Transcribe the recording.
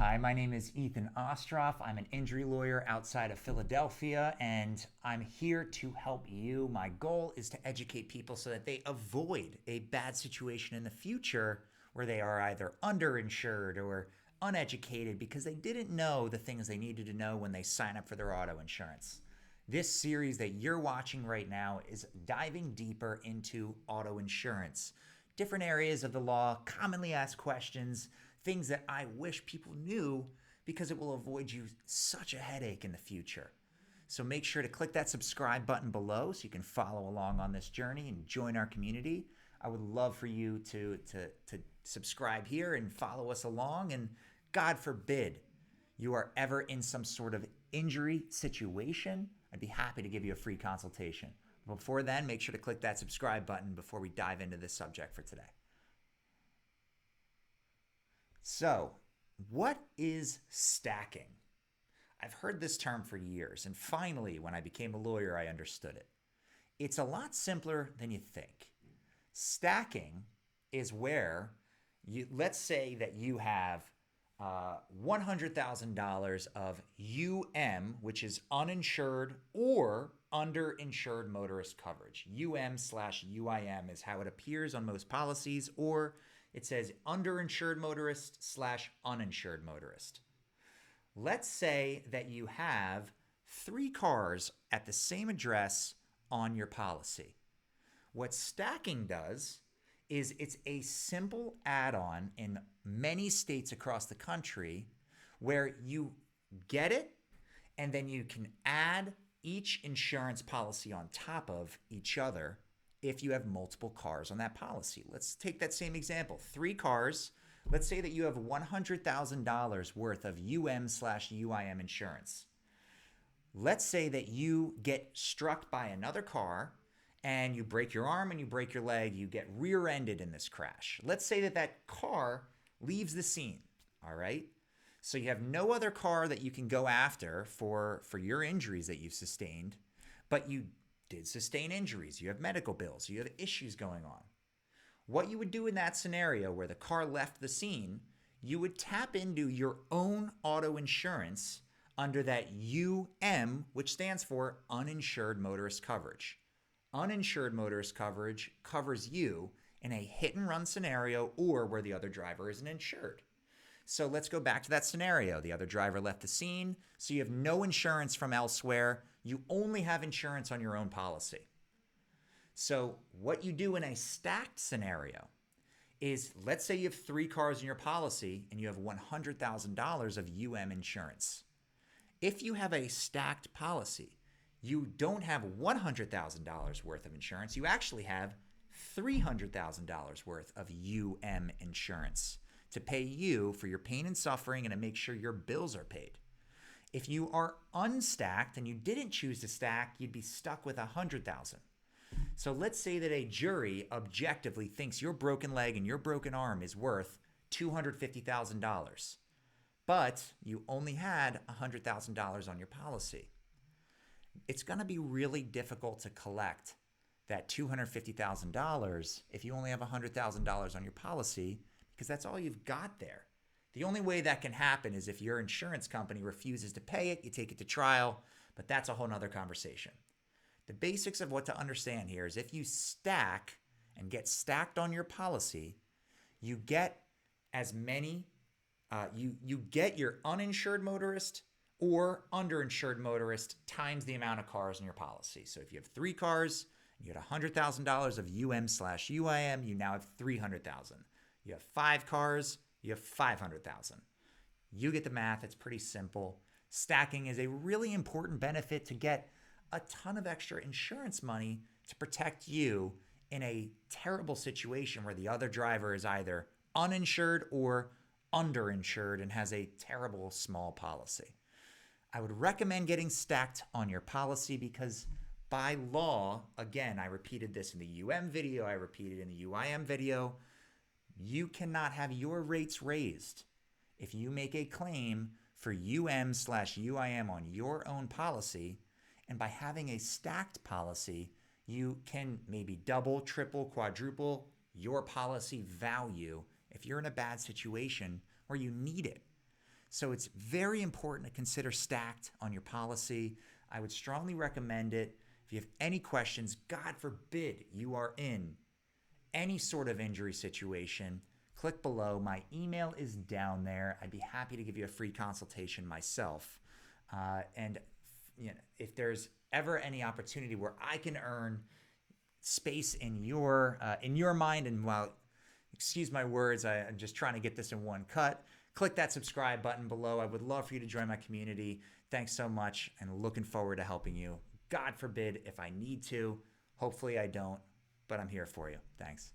Hi, my name is Ethen Ostroff. I'm an injury lawyer outside of Philadelphia, and I'm here to help you. My goal is to educate people so that they avoid a bad situation in the future where they are either underinsured or uneducated because they didn't know the things they needed to know when they sign up for their auto insurance. This series that you're watching right now is diving deeper into auto insurance, different areas of the law, commonly asked questions, things that I wish people knew because it will avoid you such a headache in the future. So make sure to click that subscribe button below so you can follow along on this journey and join our community. I would love for you to subscribe here and follow us along. And God forbid you are ever in some sort of injury situation, I'd be happy to give you a free consultation. Before then, make sure to click that subscribe button before we dive into this subject for today. So, what is stacking? I've heard this term for years, and finally, when I became a lawyer, I understood it. It's a lot simpler than you think. Stacking is where let's say that you have $100,000 of which is uninsured or underinsured motorist coverage. UM/UIM is how it appears on most policies, or it says underinsured motorist/uninsured motorist. Let's say that you have 3 cars at the same address on your policy. What stacking does is it's a simple add-on in many states across the country where you get it and then you can add each insurance policy on top of each other if you have multiple cars on that policy. Let's take that same example. 3 cars. Let's say that you have $100,000 worth of UM/UIM insurance. Let's say that you get struck by another car and you break your arm and you break your leg, you get rear-ended in this crash. Let's say that that car leaves the scene, all right? So you have no other car that you can go after for your injuries that you've sustained, but you did sustain injuries. You have medical bills. You have issues going on. What you would do in that scenario where the car left the scene, you would tap into your own auto insurance under that which stands for uninsured motorist coverage. Uninsured motorist coverage covers you in a hit-and-run scenario or where the other driver isn't insured. So let's go back to that scenario. The other driver left the scene, so you have no insurance from elsewhere. You only have insurance on your own policy. So what you do in a stacked scenario is, let's say you have 3 cars in your policy and you have $100,000 of insurance. If you have a stacked policy, you don't have $100,000 worth of insurance. You actually have $300,000 worth of insurance to pay you for your pain and suffering and to make sure your bills are paid. If you are unstacked and you didn't choose to stack, you'd be stuck with $100,000. So let's say that a jury objectively thinks your broken leg and your broken arm is worth $250,000, but you only had $100,000 on your policy. It's going to be really difficult to collect that $250,000 if you only have $100,000 on your policy, because that's all you've got there. The only way that can happen is if your insurance company refuses to pay it, you take it to trial, but that's a whole nother conversation. The basics of what to understand here is if you stack and get stacked on your policy, you get as many, you get your uninsured motorist or underinsured motorist times the amount of cars in your policy. So if you have 3 cars, you had $100,000 of UM/UIM, you now have $300,000. You have 5 cars, you have $500,000. You get the math. It's pretty simple. Stacking is a really important benefit to get a ton of extra insurance money to protect you in a terrible situation where the other driver is either uninsured or underinsured and has a terrible small policy. I would recommend getting stacked on your policy because by law, again, I repeated this in the video, I repeated in the UIM video, you cannot have your rates raised if you make a claim for UM/UIM on your own policy. And by having a stacked policy, you can maybe double, triple, quadruple your policy value if you're in a bad situation where you need it. So it's very important to consider Stacked on your policy. I would strongly recommend it. If you have any questions, God forbid you are in any sort of injury situation, click below. My email is down there. I'd be happy to give you a free consultation myself. And if there's ever any opportunity where I can earn space in your mind, and while, excuse my words, I'm just trying to get this in one cut, click that subscribe button below. I would love for you to join my community. Thanks so much, and looking forward to helping you. God forbid if I need to. Hopefully I don't, but I'm here for you. Thanks.